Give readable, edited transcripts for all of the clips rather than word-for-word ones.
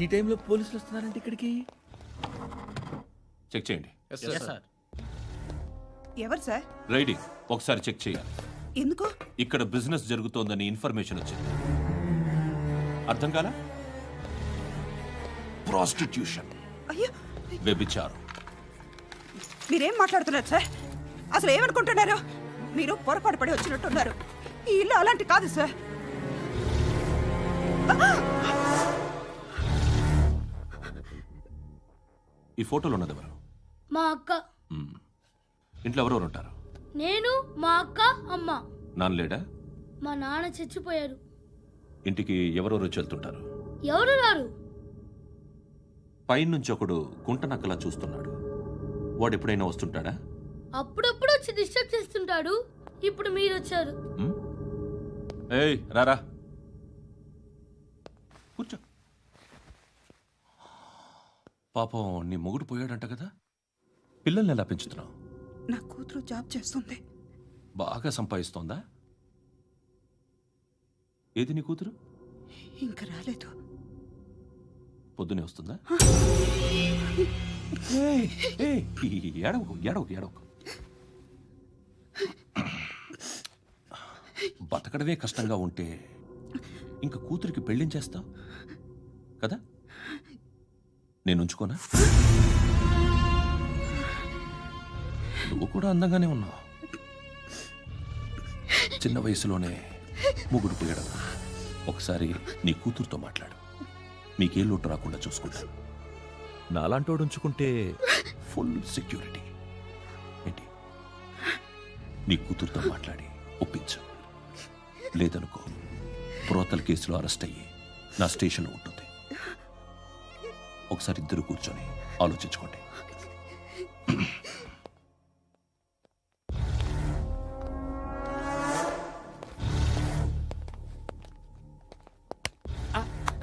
ఈ టైంలో పోలీసులు వస్తున్నారంటే ఇక్కడికి. చెక్ చేయండి. ఎవరు సార్? రైడింగ్ ఒకసారి చెక్ చేయాలి. ఎందుకు? ఇక్కడ బిజినెస్ జరుగుతోందని ఇన్ఫర్మేషన్ వచ్చింది. అర్థం కాలా? ప్రాస్టిట్యూషన్, అయ్యో, వ్యభిచారం. మీరేం మాట్లాడుతున్నారు సార్? అసలు ఏమనుకుంటున్నారు? మీరు పొరపాటు పడి వచ్చినట్టున్నారు. ఈ ఇల్లు అలాంటి కాదు సార్. ఈ ఫోటోలో ఉన్నది ఎవరు? మా అక్క. ఇంట్లో ఎవరెవరు ఉంటారు? నేను, మా అక్క, అమ్మ. నాన్న లేడా? మా నాన్న చచ్చిపోయారు. ఇంటికి ఎవరెవరు వచ్చి వెళ్తుంటారు? ఎవరు రారు. పైనుంచి ఒకడు గుంటనక్కలా చూస్తున్నాడు. వాడు ఎప్పుడైనా వస్తుంటాడా? అప్పుడప్పుడు వచ్చి డిస్టర్బ్ చేస్తుంటాడు. ఇప్పుడు మీరు వచ్చారు. ఏయ్ రారా, కూర్చో. పాపం నీ మొగుడు పోయాడంట కదా, పిల్లల్ని ఎలా పెంచుతున్నావు? నా కూతురు జాబ్ చేస్తుంది. బాగా సంపాదిస్తోందా? ఏది నీ కూతురు? ఇంకా రాలేదు. పొద్దునే వస్తుందా? ఏడవకు ఏడవకు ఏడవకు. బతకడమే కష్టంగా ఉంటే ఇంకా కూతురికి పెళ్ళించేస్తావు కదా? నేను ఉంచుకోనా? నువ్వు కూడా అందంగానే ఉన్నావు. చిన్న వయసులోనే ముగ్గురు పోయడం. ఒకసారి నీ కూతురుతో మాట్లాడు. మీకే లోటు రాకుండా చూసుకుంటాను. నాలాంటోడు ఉంచుకుంటే ఫుల్ సెక్యూరిటీ. ఏంటి, నీ కూతురుతో మాట్లాడి ఒప్పించు. లేదనుకో, ప్రోతల కేసులో అరెస్ట్ అయ్యి నా స్టేషన్లో ఉంటుంది. ఒకసారి ఇద్దరు కూర్చొని ఆలోచించుకోండి.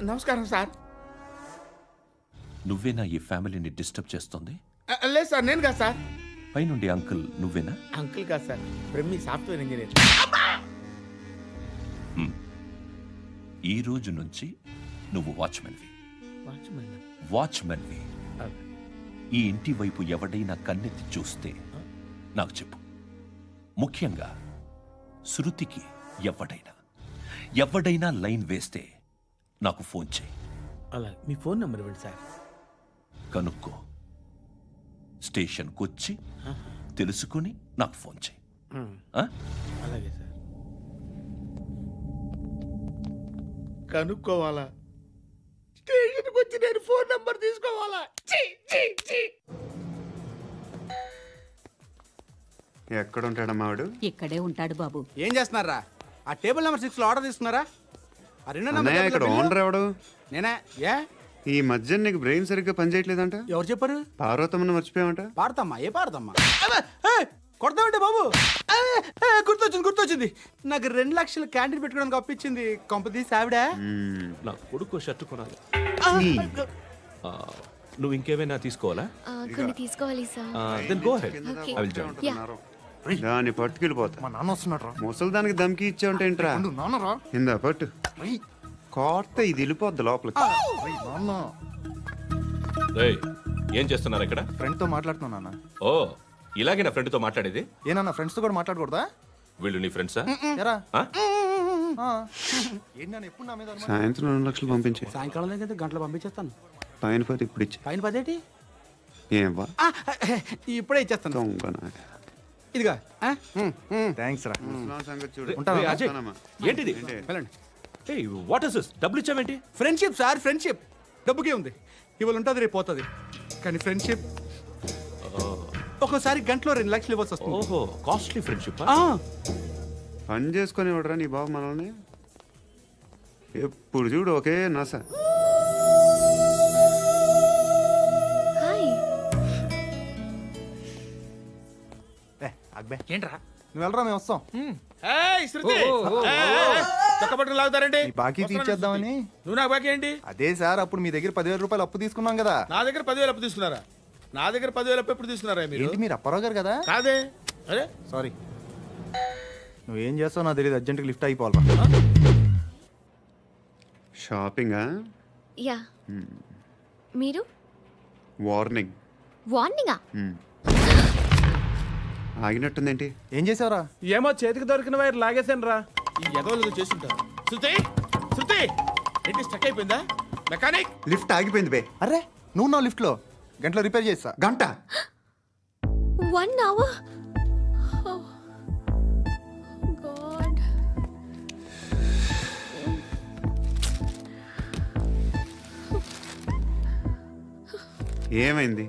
నమస్కారం సార్. నువ్వేనా ఈ ఫ్యామిలీని డిస్టర్బ్ చేస్తుంది? లేదు సార్, నేను కాదు సార్. పైనుండి అంకుల్ నువ్వేనా? అంకుల్ కాదు సార్, బ్రహ్మి సాఫ్ట్వేర్ ఇంజనీర్. ఈ రోజు నుంచి నువ్వు వాచ్మెన్వి. వాచ్మెన్వి. ఈ ఇంటి వైపు ఎవడైనా కన్నెత్తి చూస్తే నాకు చెప్పు. ముఖ్యంగా శృతికి ఎవడైనా లైన్ వేస్తే నాకు ఫోన్ చేయి. అలా మీ ఫోన్ నెంబర్ ఇవ్వండి సార్. కనుక్కో, స్టేషన్కి వచ్చి తెలుసుకుని నాకు ఫోన్ చేయి. అలాగే సార్. కనుక్కోవాలా? స్టేషన్కి వచ్చి నేను ఫోన్ నెంబర్ తీసుకోవాలా? ఎక్కడ ఉంటాడమ్మా వాడు? ఇక్కడే ఉంటాడు బాబు. ఏం చేస్తున్నారా? ఆ టేబుల్ నెంబర్ 6 లో ఆర్డర్ తీసుకున్నారా? ఇక్కడ ఓనర్ ఎవడు? నేనే. ఏ ఈ మధ్య నీకు బ్రెయిన్ సరిగ్గా పనిచేయట్లేదంట. ఎవరు చెప్పారు? పార్వతమ్మను మర్చిపోయామంట. పాడతామ్మా? ఏ పాడతామ్మా? కొడతామంటే బాబు. గుర్తొచ్చింది. నాకు 2 లక్షలు క్యాంటీన్ పెట్టుకోవడానికి అప్పించింది కొంపదీసి ఆవిడ. నా కొడుకు షర్టు కొనాలి. నువ్వు ఇంకేమైనా తీసుకోవాలా? కొన్ని తీసుకోవాలి సార్. దాన్ని పట్టుకెళ్ళిపోతా. మా నాన్న వస్తున్నాడు. ముసలి దానికి దమ్కి ఇచ్చావుంటే ఏంట్రా? ఇందా పట్టు. కోర్త ఇది వెళ్ళిపోద్ది లోపలికి. ఏం చేస్తున్నారు ఇక్కడ? ఫ్రెండ్ తో మాట్లాడుతున్నా. ఓ, ఇలాగే నా ఫ్రెండ్ తో మాట్లాడేది? ఏనా ఫ్రెండ్స్ తో కూడా మాట్లాడకూడదా? వీళ్ళు నీ ఫ్రెండ్సా? సాయంత్రం 2 లక్షలు పంపించే. సాయంకాలం దగ్గర గంటలు పంపించేస్తాను. పైన 10 ఇప్పుడు ఇచ్చే. పైన 10 ఏంటి? ఏం వా ఇప్పుడే ఇచ్చేస్తాను. ఇదిగా థ్యాంక్స్ రా. ఏంటిది? What is this? డబ్బులు ఇచ్చావేంటి? Friendship sir, friendship. డబ్బుకే ఉంది, ఇవాళ ఉంటుంది రేపు పోతుంది. కానీ ఫ్రెండ్షిప్ ఒక్కోసారి గంటలో 2 లక్షలు ఇవ్వాల్సి వస్తుంది. ఓహో, కాస్ట్లీ ఫ్రెండ్షిప్. పని చేసుకొని ఇవ్వడరా నీ బాబు మనల్ని? ఎప్పుడు చూడు ఒకే నస. ఏంట్రా? నువ్వు వెళ్ళరా, మేము వస్తాం. లాగుతారండి. బాకీ తీర్చేద్దామని. నువ్వు నాకు బాకీ ఏంటి? అదే సార్, అప్పుడు మీ దగ్గర 10,000 రూపాయలు అప్పు తీసుకున్నాం కదా. నా దగ్గర 10,000 అప్పు తీసుకున్నారా? నా దగ్గర 10,000 అప్పు ఎప్పుడు తీసుకున్నారా మీరు? మీరు అప్పారావు గారు కదా? కాదే. అరే సారీ. నువ్వేం చేస్తావు నాకు తెలియదు. అర్జెంట్గా లిఫ్ట్ అయిపోవాలి. షాపింగా? యా మీరు వార్నింగ్. వార్నింగా? ఆగినట్టుందేంటి? ఏం చేసావురా? ఏమో చేతికి దొరికిన వైర్ లాగేసాను రా. ఈ ఎదవలు చేస్తుంటారు. శృతి శృతి ఏంటి స్టక్ అయిపోయిందా? మెకానిక్ లిఫ్ట్ ఆగిపోయింది బే. అరే నువ్వు నా లిఫ్ట్ లో గంటలో రిపేర్ చేస్తా. గంట 1 hour? Oh God. ఏమైంది?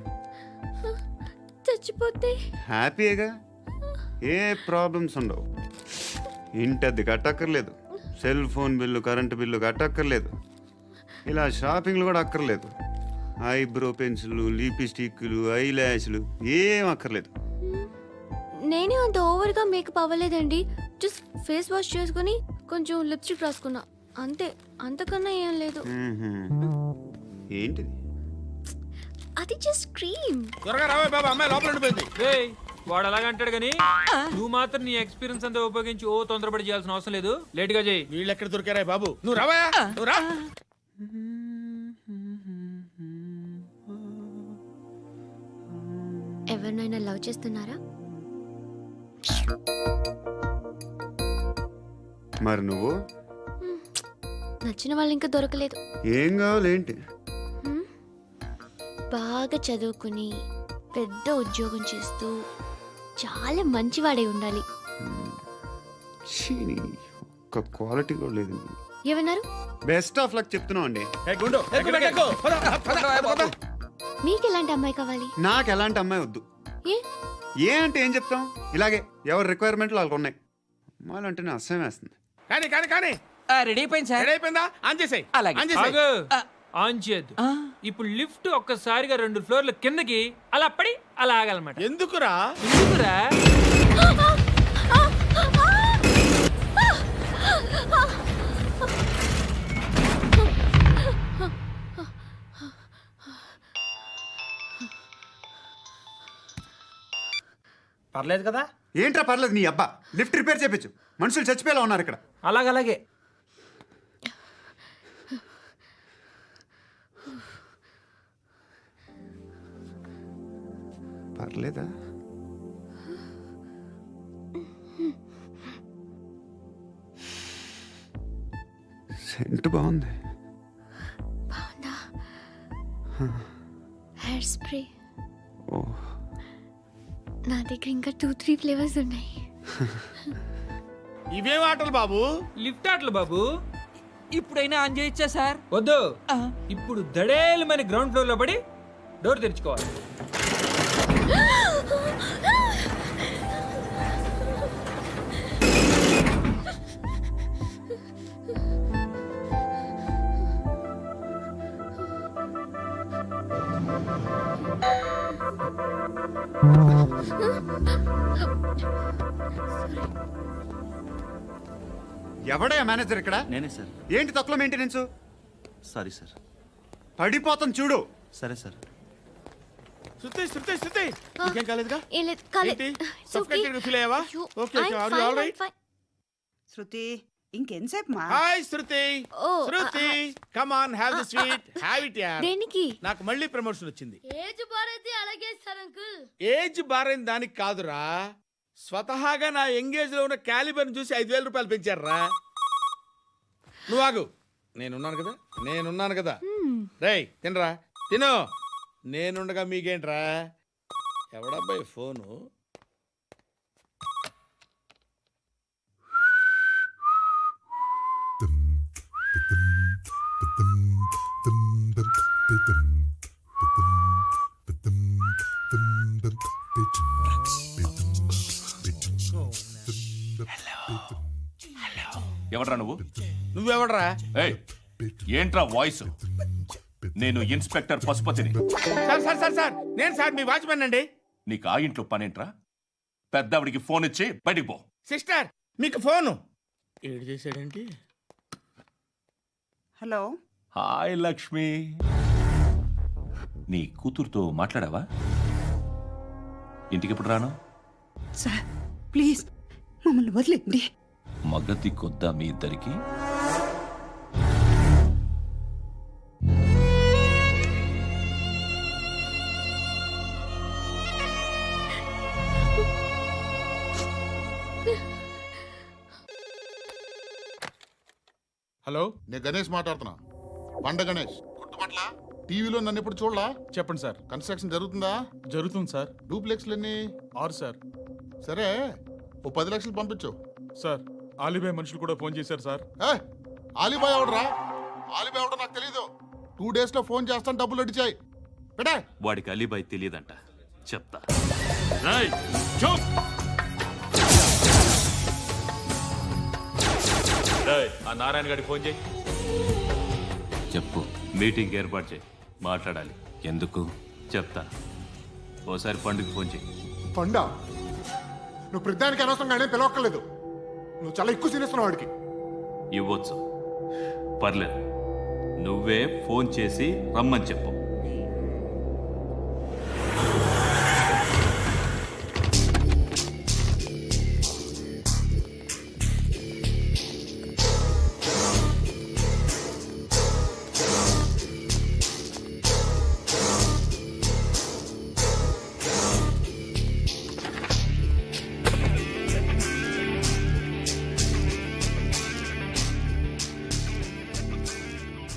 చచ్చిపోతే హ్యాపీగా, ఏ ప్రాబ్లమ్స్ ఉండవు. ఇంటద్ది కట్టక్కర్లేదు, cell phone bill, current bill కట్టక్కర్లేదు, ఇలా షాపింగ్లు కూడా అక్కర్లేదు. ఐబ్రో పెన్సిల్లు, లిప్స్టిక్లు, ఐ ల్యాష్లు ఏం అక్కర్లేదు. నేనే అంత ఓవర్గా మేకప్ అవ్వలేదండి. జస్ట్ ఫేస్ వాష్ చేసుకుని కొంచెం లిప్స్టిక్ రాసుకున్నా అంతే, అంతకన్నా ఏం లేదు. ఏంటిది? అది జస్ట్ క్రీమ్. త్వరగా రావే బాబా, అమ్మాయి లోపల ఉండిపోయింది. వాడు అలాగంటాడు కానీ నువ్వు మాత్రం నీ ఎక్స్పీరియన్స్ అంతా ఉపయోగించి తొందరపడి చేయాల్సిన అవసరం లేదు. లేట్ గా చేయి. వీళ్ళు ఎక్కడ దొరికారా బాబు? నువ్వు రావా, నువ్వు రా. ఎవరినైనా లవ్ చేస్తున్నారా? మరి నువ్వు? నచ్చిన వాళ్ళు ఇంకా దొరకలేదు. ఏం కావాలేంటి? బాగా చదువుకుని పెద్ద ఉద్యోగం చేస్తూ చాలా మంచివాడే ఉండాలి. ఒక్క క్వాలిటీ కూడా లేదు. ఏమన్నారు? బెస్ట్ ఆఫ్ లక్ చెప్తున్నావు అండి. మీకు ఎలాంటి అమ్మాయి కావాలి? నాకు ఎలాంటి అమ్మాయి వద్దు. ఏ అంటే ఏం చెప్తాం, ఇలాగే ఎవరి రిక్వైర్మెంట్లు వాళ్ళకు ఉన్నాయి. అమ్మాయిలు అంటేనే అసహ్యం వేస్తుంది. కానీ కానీ కానీ రెడీ అయిపోయింది సార్. రెడీ అయిపోయిందా? ఆన్ చేసేయ్. ఆన్ చేయద్దు. ఇప్పుడు లిఫ్ట్ ఒక్కసారిగా 2 ఫ్లోర్ల కిందకి అలా పడి అలా ఆగాలన్నమాట. ఎందుకురా? ఎందుకురా? పర్లేదు కదా? ఏంట్రా పర్లేదు నీ అబ్బా. లిఫ్ట్ రిపేర్ చేయించు, మనుషులు చచ్చిపోయేలా ఉన్నారు ఇక్కడ. అలాగే పర్లేదా? సెంట్ బాగుంది. బాగుందా? Hair spray. ఓ, నా దగ్గర ఇంకా 2-3 ఫ్లేవర్స్ ఉన్నాయి. ఇవేం ఆటలు బాబు? లిఫ్ట్ ఆటలు బాబు. ఇప్పుడైనా ఆన్ చేయొచ్చా సార్? వద్దు. ఇప్పుడు దడేలు మన గ్రౌండ్ ఫ్లోర్ లో పడి డోర్ తెరుచుకోవాలి. ఎవడే మేనేజర్ ఇక్కడ? నేనే సార్. ఏంటి తక్కువ మెయింటెనెన్స్? Sorry sir. పడిపోతాం చూడు. సరే సార్. శృతి శృతి శృతి నీకేం కాలేదుగా? ఏం లేదు, కాలేదు. ఏంటి? సఫోకేటెడ్ ఫీల్ అయ్యావా? Okay okay, are you all right? Shruti ఇంకెంతసేపు మా? Hi Shruti. Oh, Shruti come on, have the sweet, have it యార్. దేనికి? నాకు మళ్ళీ ప్రమోషన్ వచ్చింది. ఏజ్ బారైతే అలాగే సార్ అంకుల్. ఏజ్ బారైన దానికి కాదురా, స్వతహాగా నా ఎంగేజ్ లో ఉన్న క్యాలిబర్ చూసి 5,000 రూపాయలు పెంచారా. నువ్వు ఆగు, నేనున్నాను కదా. రేయ్ తినరా, తిను. నేనుండగా మీకేంట్రా? ఎవడబ్బాయి ఫోను? ఎవడ్రా నువ్వు? నువ్వెవడ్రా? ఏయ్, ఏంట్రా వాయిస్? నేను ఇన్స్పెక్టర్ పశుపతిని. సార్ నేను సార్ మీ వాచ్మెన్ అండి. నీకు ఆ ఇంట్లో పనేంట్రా? పెద్దవిడికి ఫోన్ ఇచ్చి బయటికి పో. సిస్టర్ మీకు ఫోను. ఏడు చేశాడేంటి? హలో. హాయ్ లక్ష్మి. నీ కూతురుతో మాట్లాడావా? ఇంటికి ఎప్పుడు రాను? సార్ ప్లీజ్ మమ్మల్ని వదిలేండి. మగతి కొద్దా మీ ఇద్దరికి? హలో, నేను గణేష్ మాట్లాడుతున్నా. బండ గణేష్ గుర్తుపట్ల? టీవీలో నన్ను ఎప్పుడు చూడలా? చెప్పండి సార్. కన్స్ట్రక్షన్ జరుగుతుందా? జరుగుతుంది సార్. డూప్లెక్స్లు ఎన్ని? 6 సార్. సరే, ఓ 10 లక్షలు పంపించు సార్. ఆలిబాయ్ మనుషులు కూడా ఫోన్ చేశారు సార్. ఆలిబాయ్ ఎవడరా? ఆలిబాయ్ ఎవడో నాకు తెలీదు. 2 days లో ఫోన్ చేస్తాను, డబ్బులు అడిచాయి. పెడే. వాడికి అలీబాయ్ తెలియదంట, చెప్తా. ఆ నారాయణ గారికి ఫోన్ చేయి. చెప్పు. మీటింగ్ ఏర్పాటు చేయి, మాట్లాడాలి. ఎందుకు చెప్తా. ఓసారి పండుగ ఫోన్ చేయి. పండా, నువ్వు ప్రతిదానికి అనవసరంగానే పిలవక్కర్లేదు. నువ్వు చాలా ఎక్కువ సీనిస్తున్నావు వాడికి. ఇవ్వచ్చు, పర్లేదు. నువ్వే ఫోన్ చేసి రమ్మని చెప్పు.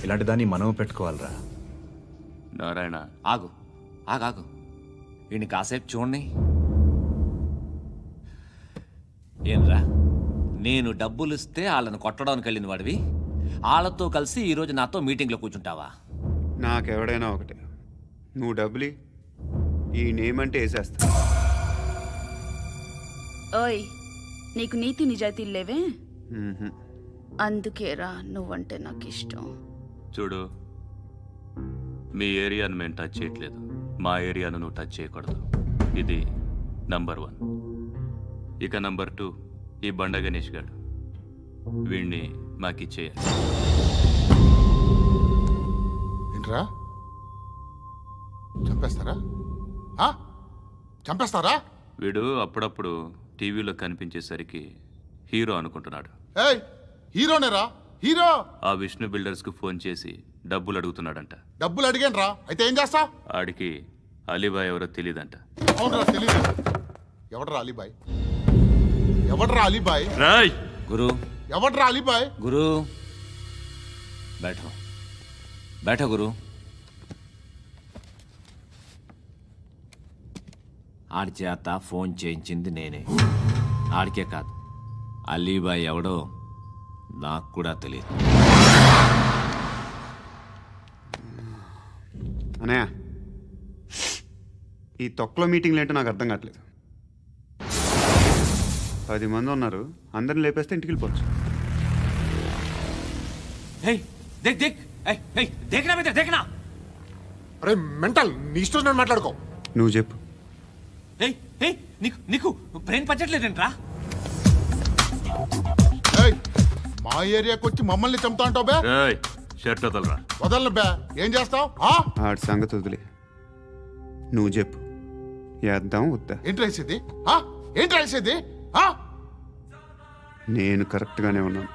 ఇలాంటి దాన్ని మనం పెట్టుకోవాలరా. నారాయణ, ఆగు ఆగాగు. వీడిని కాసేపు చూడండి. ఏంరా, నేను డబ్బులు ఇస్తే వాళ్ళని కొట్టడానికి వెళ్ళిన వాడివి, వాళ్ళతో కలిసి ఈరోజు నాతో మీటింగ్లో కూర్చుంటావా? నాకెవడైనా ఒకటే. నువ్వు డబ్బులి, ఈ నేమ్ అంటే వేసేస్తా. ఓయ్, నీకు నీతి నిజాయితీలు లేవే? అందుకేరా నువ్వంటే నాకు ఇష్టం. చూడు, మీ ఏరియాను మేము టచ్ చేయట్లేదు, మా ఏరియాను నువ్వు టచ్ చేయకూడదు. ఇది నంబర్ 1. ఇక నంబర్ 2, ఈ బండ గణేష్ గారు. వీణ్ణి మాకిచ్చేయాలి. ఏంట్రా, చంపేస్తారా? చంపేస్తారా? వీడు అప్పుడప్పుడు టీవీలో కనిపించేసరికి హీరో అనుకుంటున్నాడు. ఏయ్, హీరోనేరా, హీరో. ఆ విష్ణు బిల్డర్స్ కు ఫోన్ చేసి డబ్బులు అడుగుతున్నాడంట. డబ్బులు అడిగాను రా, అయితే ఏం చేస్తా? ఆడికి అలీబాయ్ ఎవరో తెలియదంట. అవునరా, తెలీదు. ఎవడరా అలీబాయ్? ఎవడరా అలీబాయ్? రాయ్ గురు. ఎవడరా అలీబాయ్? గురు, बैठो बैठो गुरु. ఆడి చేత ఫోన్ చేయించింది నేనే. ఆడికే కాదు, అలీబాయ్ ఎవడో నాకు కూడా తెలియదు. అనయ్య, ఈ తొక్కలో మీటింగ్లు ఏంటో నాకు అర్థం కావట్లేదు. 10 మంది ఉన్నారు, అందరిని లేపేస్తే ఇంటికి వెళ్ళిపోవచ్చు. అరే మెంటల్, నీ ఇష్టం నేను మాట్లాడుకో. నువ్వు చెప్పు. నీకు బ్రెయిన్ పచ్చట్లేదంట్రా? మా ఏరియాకి వచ్చి మమ్మల్ని చంపుతా అంటావు బే? షర్ట్ వదలరా. వదలను బే. ఏం చేస్తావు? ఆడి సంగతి వదిలే, నువ్వు చెప్పు. వేద్దాం వద్దా? ఏంటి రాసేది? ఏంటి రాసేది? నేను కరెక్ట్గానే ఉన్నాను,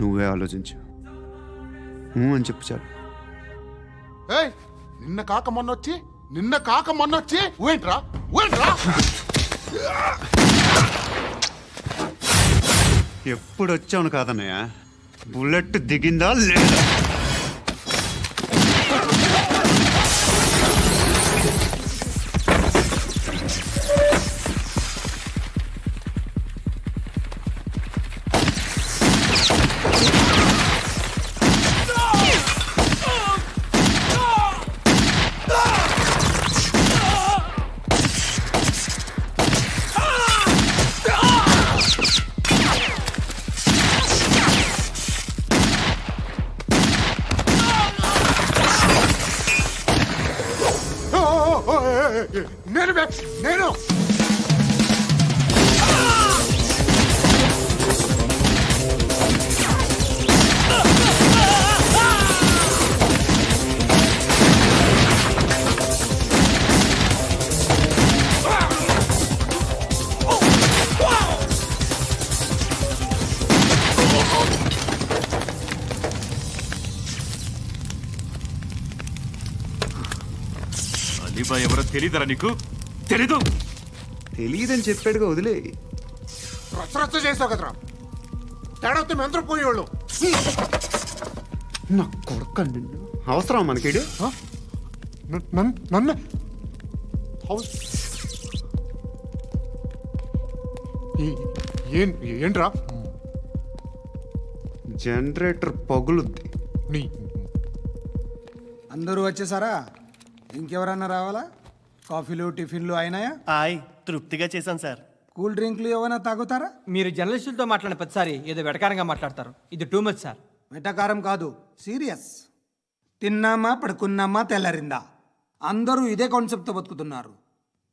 నువ్వే ఆలోచించు. అని చెప్పు చాలు. ఏయ్, నిన్న కాక మొన్నొచ్చి ఊయంట్రా. ఎప్పుడు వచ్చావును కాదన్నయ్య, బుల్లెట్ దిగిందా లేదా? నేను అలీబాయ్ ఎవరో తెలీదరా నీకు? తెలీదని చెప్పాడుగా, వదిలే. రచ్చ చేసావు కదరా. తేడా వస్తే మెంతరం పోయేవాళ్ళు. నా కొడుకు అవసరం మనకి నన్ను ఏంట్రా? జనరేటర్ పగులుద్ది. నీ అందరూ వచ్చేసారా? ఇంకెవరన్నా రావాలా? కాఫీలు టిఫిన్లు అయినాయా? తృప్తిగా చేశాను సార్. కూల్ డ్రింక్లు ఏమైనా తాగుతారా? మీరు జర్నలిస్టులతో మాట్లాడిన ప్రతిసారి ఏదో వెటకారంగా మాట్లాడతారు. ఇది టూ మచ్ సార్. వెటకారం కాదు, సీరియస్. తిన్నామా పడుకున్నామా తెల్లరిందా, అందరూ ఇదే కాన్సెప్ట్తో బతుకుతున్నారు.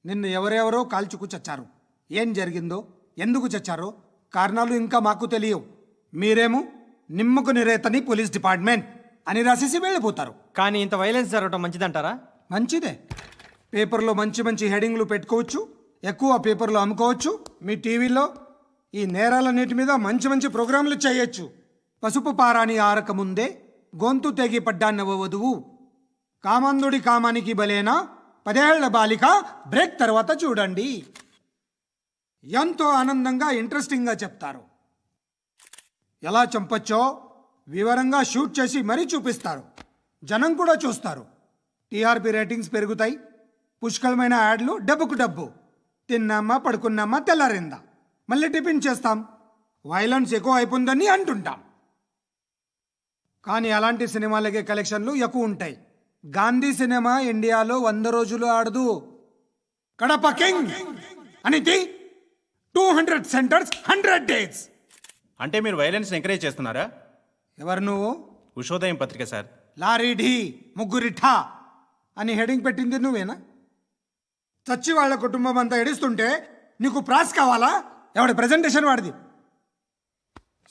నిన్ను ఎవరెవరో కాల్చుకు చచ్చారు. ఏం జరిగిందో, ఎందుకు చచ్చారో కారణాలు ఇంకా మాకు తెలియవు. మీరేమో నిమ్మకు నిరేతని పోలీస్ డిపార్ట్మెంట్ అని రాసేసి వెళ్ళిపోతారు. కానీ ఇంత వైలెన్స్ జరగడం మంచిదంటారా? మంచిదే. పేపర్లో మంచి మంచి హెడింగ్లు పెట్టుకోవచ్చు, ఎక్కువ పేపర్లు అమ్ముకోవచ్చు. మీ టీవీలో ఈ నేరాలన్నిటి మీద మంచి మంచి ప్రోగ్రాంలు చేయొచ్చు. పసుపు పారాని ఆరక ముందే గొంతు తెగి పడ్డాన్నవ వధువు, కామందుడి కామానికి బలేనా 10 ఏళ్ల బాలిక బ్రేక్ తర్వాత చూడండి. ఎంతో ఆనందంగా ఇంట్రెస్టింగ్గా చెప్తారు. ఎలా చంపచ్చో వివరంగా షూట్ చేసి మరీ చూపిస్తారు. జనం కూడా చూస్తారు. టీఆర్పీ రేటింగ్స్ పెరుగుతాయి. పుష్కలమైన యాడ్లు, డబ్బుకు డబ్బు. తిన్నామా పడుకున్నామా తెల్లారిందా, మళ్ళీ టిఫిన్ చేస్తాం. వైలెన్స్ ఎక్కువ అయిపోయిందని అంటుంటాం. కానీ అలాంటి సినిమాలకే కలెక్షన్లు ఎక్కువ ఉంటాయి. గాంధీ సినిమా ఇండియాలో 100 రోజులు ఆడదు. కడప కింగ్ అనితి 200 సెంటర్స్ 100 డేస్. అంటే మీరు వైలెన్స్ ఎంకరేజ్ చేస్తున్నారా? ఎవరు నువ్వు? ఉషోదయం పత్రిక సార్. లారీ ఢీ ముగ్గురిఠా అని హెడింగ్ పెట్టింది నువ్వేనా? చచ్చి వాళ్ళ కుటుంబం అంతా ఎడుస్తుంటే నీకు ప్రాస్ కావాలా? ఎవడి ప్రజెంటేషన్ వాడిది.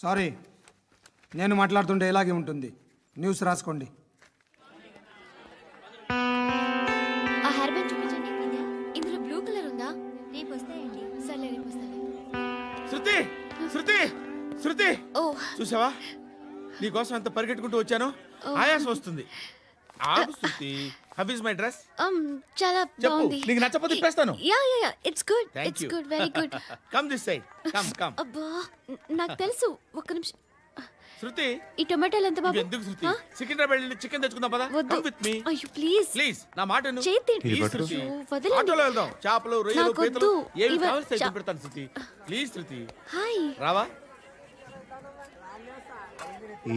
సారీ, నేను మాట్లాడుతుంటే ఇలాగే ఉంటుంది. న్యూస్ రాసుకోండి. ఆ హెయిర్ బ్యాండ్ చూపించండి. ఇందులో బ్లూ కలర్ ఉందా? రేపు వస్తాయండి. సరే రేపు వస్తాను. శృతి శృతి శృతి, ఓ చూసావా నీకోసం ఎంత పరిగెట్టుకుంటూ వచ్చాను. ఆయాసం వస్తుంది. ఆగు Shruti. How is my dress? చాలా చెప్పు. బాగుంది. నీకు నచ్చకపోతే తిప్పేస్తాను. Yeah yeah yeah, it's good. Thank it's you. Good, very good. Come this side. Come come. అబ్బా, నాకు తెలుసు. ఒక్క నిమిషం. శృతి, ఈ టొమాటోలు ఎంత బాబు? ఎందుకు శృతి? సికింద్రాబాద్ వెళ్ళి చికెన్ తెచ్చుకుందాం పదా. వద్దు. Come with me. అయ్యో ప్లీజ్ ప్లీజ్ నా మాట విను. చేతి ప్లీజ్ శృతి. వదలండి. ఆటోలో వెళ్దాం. చేపలు, రొయ్యలు, నాకు పీతలు వద్దు. ఏమి ఇవ- కావాల్సి తెచ్చి పెడతాను శృతి. Please Shruti. హాయ్. రావా?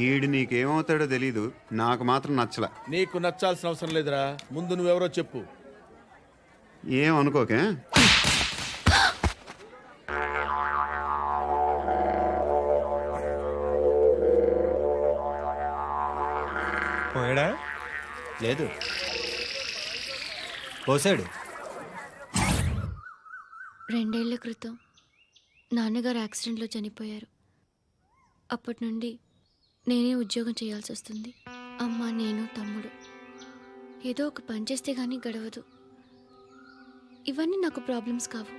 ఈడు నీకేమవుతాడో తెలీదు, నాకు మాత్రం నచ్చలా. నీకు నచ్చాల్సిన అవసరం లేదురా. ముందు నువ్వెవరో చెప్పు. ఏం అనుకోకే. పోయాడా? లేదు, పోసాడు. 2 ఏళ్ల క్రితం నాన్నగారు యాక్సిడెంట్లో చనిపోయారు. అప్పటి నుండి నేనే ఉద్యోగం చేయాల్సి వస్తుంది. అమ్మ, నేను, తమ్ముడు ఏదో ఒక పని చేస్తే కానీ గడవదు. ఇవన్నీ నాకు ప్రాబ్లమ్స్ కావు.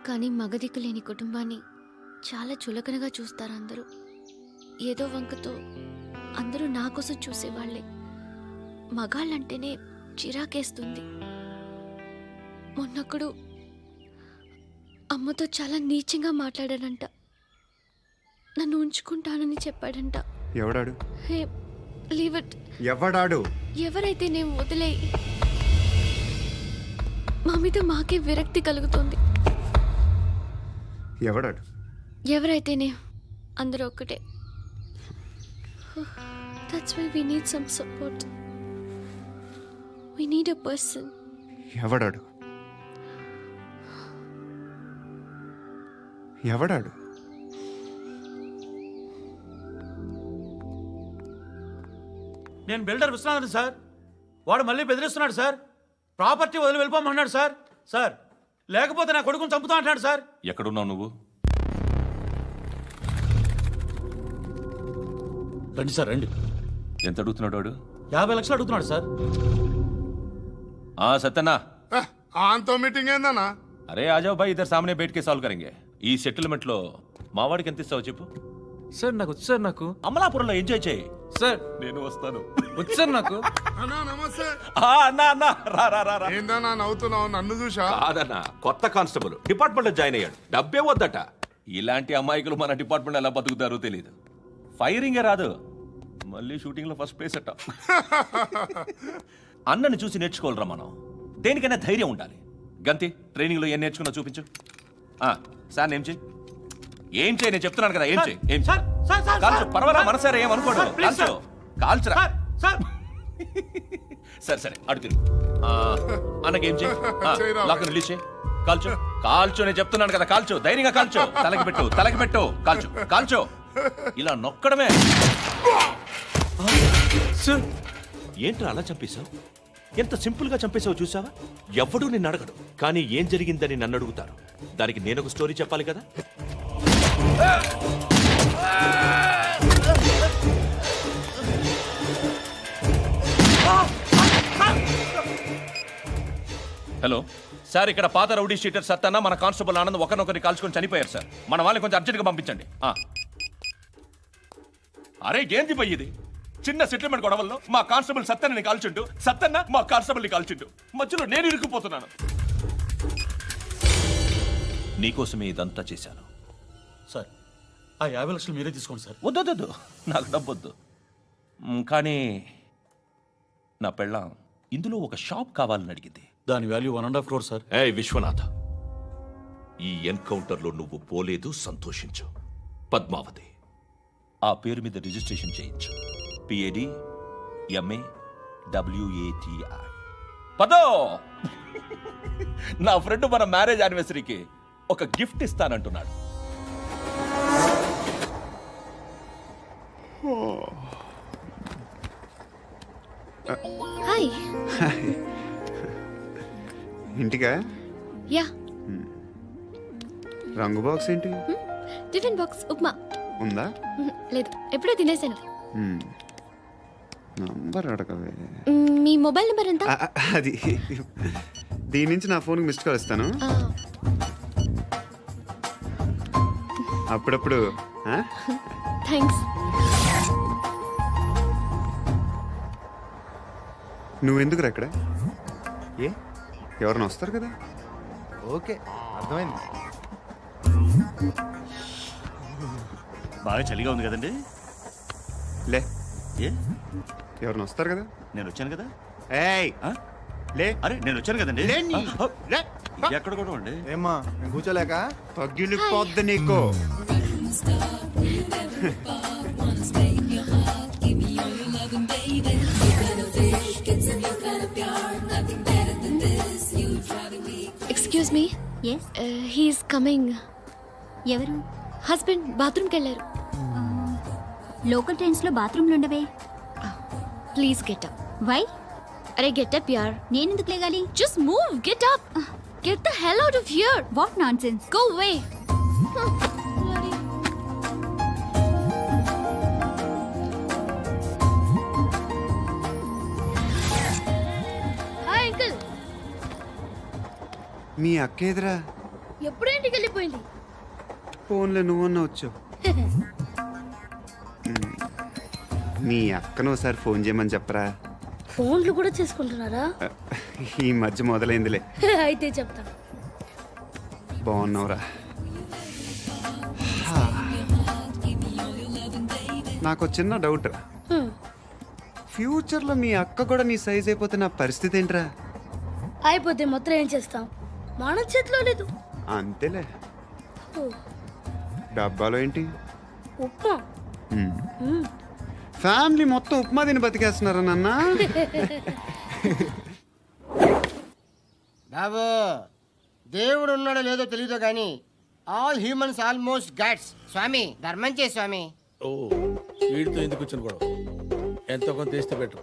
కానీ మగదిక్కు లేని కుటుంబాన్ని చాలా చులకనగా చూస్తారు అందరూ. ఏదో వంకతో అందరూ నా కోసం చూసేవాళ్లే. మగాళ్ళంటేనే చిరాకేస్తుంది. మొన్నప్పుడు అమ్మతో చాలా నీచంగా మాట్లాడాడంట. నన్ను ఉంచుకుంటానని చెప్పాడంట. ఎవడాడు? హే, లీవ్ ఇట్. ఎవడాడు? ఎవరైతే నేను వదిలే. మా మీద మాకే విరక్తి కలుగుతుంది. ఎవడాడు? ఎవరైతేనే అందరూ ఒక్కటే. That's why we need some support. We need a person. ఎవడాడు? ఎవడాడు? నేను బిల్డర్ విశ్వనాథన్ సార్. వాడు మళ్ళీ బెదిరిస్తున్నాడు సార్. ప్రాపర్టీ వదిలి వెళ్ళిపోమన్నాడు సార్. సార్, లేకపోతే నా కొడుకుని చంపుతా అంటున్నాడు సార్. ఎక్కడున్నావు నువ్వు? రండి సార్, రండి. ఎంత అడుగుతున్నాడు వాడు? 50 లక్షలు అడుగుతున్నాడు సార్. సత్యనా, ఆంతో మీటింగ్ ఏందన్నా? అరే ఆజావ్ భాయ్, ఇద్దరు సామనే బయట కే సాల్వ్ కరెంగే. ఈ సెటిల్మెంట్ లో మావాడికి ఎంత ఇస్తావు చెప్పు. సార్ నాకు వచ్చు సార్. నాకు అమలాపురంలో ఎంజాయ్ చేయి సార్. నేను వస్తాను. వచ్చు సార్ నాకు. అన్నా నమస్తే. అన్నా అన్నా, రా రా రా. ఏందన్నా నవ్వుతున్నావు? నన్ను చూసా? కాదన్నా, కొత్త కానిస్టేబుల్ డిపార్ట్మెంట్ లో జాయిన్ అయ్యాడు. డబ్బే వద్దట. ఇలాంటి అమాయకులు మన డిపార్ట్మెంట్ ఎలా బతుకుతారో తెలియదు. ఫైరింగే రాదు, మళ్ళీ షూటింగ్లో ఫస్ట్ ప్లేస్ అట్ట. అన్నని చూసి నేర్చుకోవాలరా మనం. దేనికైనా ధైర్యం ఉండాలి. గంతి, ట్రైనింగ్లో ఏం నేర్చుకున్నా చూపించు. సార్ ఏం చేయి, ఏం చేయి, నేను చెప్తున్నాను కదా, ఏం చేయి, ఏం కాల్చు. పర్వాలా, మనసారా ఏమనుకోడు, కాల్చు, కాల్చురా. సరే సరే, అడు తిరుగు. అన్నకేం చేయి, లాక్ రిలీజ్ చేయి, కాల్చు, కాల్చు. నేను చెప్తున్నాను కదా, కాల్చు, ధైర్యంగా కాల్చు. తలకి పెట్టు, తలకి పెట్టు, కాల్చు, కాల్చు. ఇలా నొక్కడమే. ఏంట్రా అలా చంపేశావు? ఎంత సింపుల్ గా చంపేశావు చూసావా? ఎవడూ నిన్ను అడగడు, కానీ ఏం జరిగిందని నన్ను అడుగుతారు. దానికి నేను ఒక స్టోరీ చెప్పాలి కదా. హలో సార్, ఇక్కడ పాత రౌడీ షీటర్ సత్తన్న మన కానిస్టేబుల్ ఆనంద్ ఒకరినొకరిని కాల్చుకొని చనిపోయారు సార్. మన వాళ్ళని కొంచెం అర్జెంట్గా పంపించండి. అరే ఏంది పోయి ఇది? చిన్న సెటిల్మెంట్ గొడవల్లో మా కానిస్టేబుల్ సత్తన్నని కాల్చుంటూ, సత్తన్న మా కానిస్టేబుల్ని కాల్చుంటూ, మధ్యలో నేను ఇరుక్కుపోతున్నాను. నీకోసమే ఇదంతా చేశాను సార్. ఆ 50 లక్షలు మీరే తీసుకోండి సార్. వద్దొద్దు, నాకు డబ్బొద్దు. కానీ నా పెళ్ళాం ఇందులో ఒక షాప్ కావాలని అడిగింది. దాని వాల్యూ 1.5 crore సార్. విశ్వనాథ, ఈ ఎన్కౌంటర్లో నువ్వు పోలేదు, సంతోషించు. పద్మావతి ఆ పేరు మీద రిజిస్ట్రేషన్ చేయించు. PAD MAWATI. పదో, నా ఫ్రెండ్ మన మ్యారేజ్ యానివర్సరీకి ఒక గిఫ్ట్ ఇస్తానంటున్నాడు. హాయ్. ఇంటికా? యా. రంగు బాక్స్ ఏంటి? టిఫిన్ బాక్స్ ఉప్మా ఉందా? లేదు, ఎప్పుడో తినేసాను. నంబర్ అడగవే. మీ మొబైల్ నెంబర్ ఎంత? అది దీని నుంచి నా ఫోన్కి మిస్డ్ కాల్ ఇస్తాను. అప్పుడప్పుడు. థ్యాంక్స్. నువ్వెందుకు అక్కడ? ఎవరైనా వస్తారు కదా. ఓకే, అర్థమైంది. బాగా చలిగా ఉంది కదండి. లే, ఏ ఎవరైనా వస్తారు కదా. నేను వచ్చాను కదా. ఏయ్ లే. అరే నేను వచ్చాను కదండి. ఎక్కడ కూడా అండి. ఏమ్మా నేను కూర్చోలేక పగిలిపోద్ది నీకు. Excuse me. He's coming. ఎవరు? హస్బెండ్ బాత్రూమ్కి వెళ్ళారు. లోకల్ ట్రైన్స్లో బాత్రూమ్లు ఉండవే. Please get up. వై? అరే గెట్ అప్ యార్. నేనెందుకు లేగాలి? Just move, get up. Get the hell out of here. What nonsense. Go away. Hi uncle. మీ అక్క ఎదురా? ఎప్పుడు ఇంటికి వెళ్ళిపోయింది. ఫోన్లో నువ్వన్నా వచ్చావు. మీ అక్కను ఒకసారి ఫోన్ చేయమని చెప్పరా. ఫోన్లు కూడా చేసుకుంటున్నారా? ఈ మధ్య మొదలైందిలే. అయితే చెప్తా. బాగున్నావురా? నాకు చిన్న డౌట్. ఫ్యూచర్లో మీ అక్క కూడా నీ సైజ్ అయిపోతే నా పరిస్థితి ఏంట్రా? అయిపోతే మొత్తం ఏం చేస్తాం, మన చేతిలో లేదు. అంతేలే. డబ్బాలో ఏంటి? ఉప్మా. ఫ్యామిలీ మొత్తం ఉప్మా తిని బతికేస్తున్నారా నాన్న? బాబు, దేవుడు ఉన్నాడో లేదో తెలీదు కానీ ఆల్ హ్యూమన్స్ ఆల్మోస్ట్ గాడ్స్. స్వామి ధర్మం చే స్వామి. ఓ, వీడితో ఎందుకు వచ్చిన గొడవ? ఎంతో కొంత తీస్తే పెట్టు.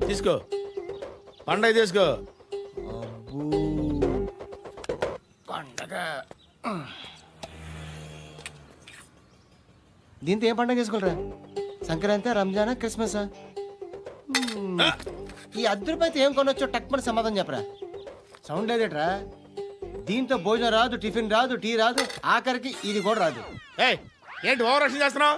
తీసుకో, పండగ తీసుకో. పండగ దీంతో ఏం పండగ చేసుకోలేరా? సంక్రాంతి, రంజానా, క్రిస్మసా? ఈ ₹10 ఏం కొనొచ్చో టక్మని సమాధానం చెప్పరా. సౌండ్ లేదేట్రా? దీంతో భోజనం రాదు, టిఫిన్ రాదు, టీ రాదు, ఆఖరికి ఇది కూడా రాదు. ఏంటి ఓవర్ యాక్షన్ చేస్తున్నావు?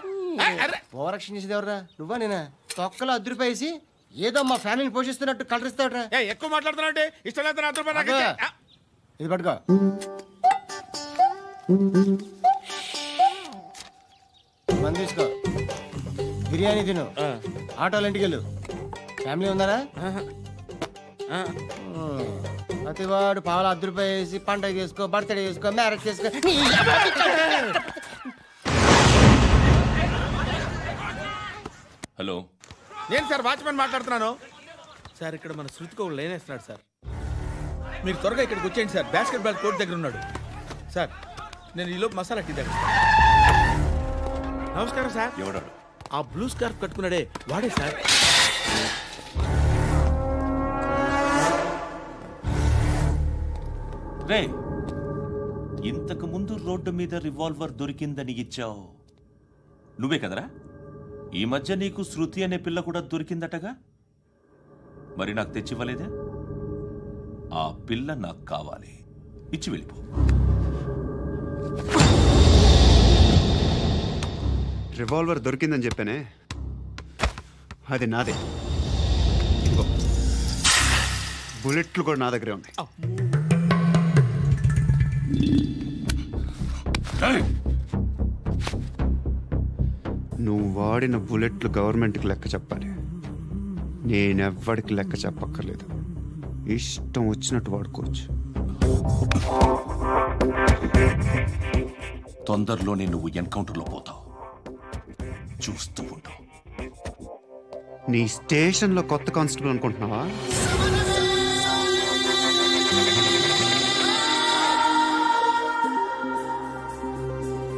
ఓవర్ యాక్షన్ చేసేది ఎవరా? నువ్వా నేనా? తొక్కలో ₹10 వేసి ఏదో మా ఫ్యామిలీని పోషిస్తున్నట్టు కలరిస్తావుట్రా. ఎక్కువ మాట్లాడుతున్నావు. ఇష్టం లేదు. ఇది పట్టుకో. మంది తీసుకో, బిర్యానీ తిను, ఆటోలు ఇంటికి వెళ్ళు. ఫ్యామిలీ ఉన్నారా? ప్రతివాడు పావులు ₹10 వేసి పండగ చేసుకో, బర్త్డే చేసుకో, మ్యారేజ్ చేసుకో. హలో, నేను సార్ వాచ్మెన్ మాట్లాడుతున్నాను సార్. ఇక్కడ మన శృతికో లేనేస్తున్నాడు సార్. మీరు త్వరగా ఇక్కడికి వచ్చేయండి సార్. బాస్కెట్ బాల్ కోర్ట్ దగ్గర ఉన్నాడు సార్. నేను ఈలోపు మసాలా టీ దగ్గర. నమస్కారం సార్. ఎవడాడు? ఆ బ్లూ స్కార్ఫ్ కట్టుకున్నాడే వాడే సార్. రే, ఇంతకు ముందు రోడ్డు మీద రివాల్వర్ దొరికిందని ఇచ్చావు నువ్వే కదరా? ఈ మధ్య నీకు శృతి అనే పిల్ల కూడా దొరికిందటగా, మరి నాకు తెచ్చివ్వలేదే? ఆ పిల్ల నాకు కావాలి, ఇచ్చి వెళ్ళిపో. రివాల్వర్ దొరికిందని చెప్పానే, అది నాదే. ఇదిగో, బుల్లెట్లు కూడా నా దగ్గరే ఉన్నాయి. నువ్వు వాడిన బుల్లెట్లు గవర్నమెంట్కి లెక్క చెప్పాలి. నేనెవ్వడికి లెక్క చెప్పక్కర్లేదు. ఇష్టం వచ్చినట్టు వాడుకోవచ్చు. తొందరలోనే నువ్వు ఎన్కౌంటర్లో పోతావు, చూస్తూ ఉంటావు. నీ స్టేషన్లో కొత్త కానిస్టేబుల్ అనుకుంటున్నావా?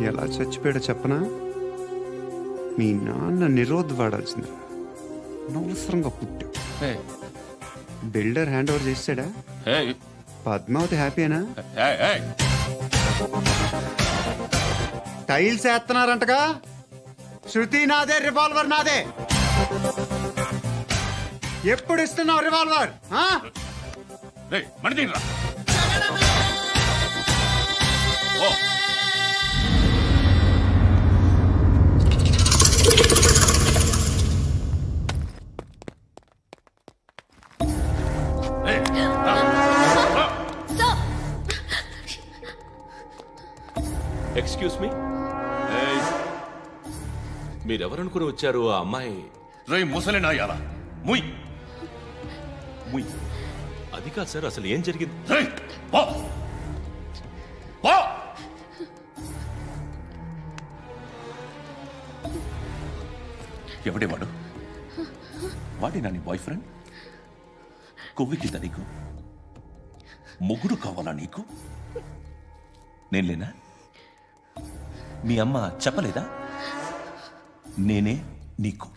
ఎలా చచ్చిపోయాడో చెప్పనా? మీ నాన్న నిరోధ్ వాడాల్సింది, అనవసరంగా పుట్టావు. బిల్డర్ హ్యాండ్ ఓవర్ చేసాడా? పద్మావతి హ్యాపీనా? టైల్స్ వేస్తున్నారంటగా. శృతి నాదే, రివాల్వర్ నాదే. ఎప్పుడు ఇస్తున్నావు రివాల్వర్? ఎక్స్క్యూజ్ మీ, మీరెవరనుకుని వచ్చారు? ఆ అమ్మాయి రై ముసలి నాయాల ముయ్ ముయ్. అది కాదు సార్, అసలు ఏం జరిగింది? ఎవడే వాడు? వాడేనా నీ బాయ్ ఫ్రెండ్? కొవ్వికిందా నీకు? మొగుడు కావాలా నీకు? నేను లేనా? మీ అమ్మ చెప్పలేదా నేనే నీకు?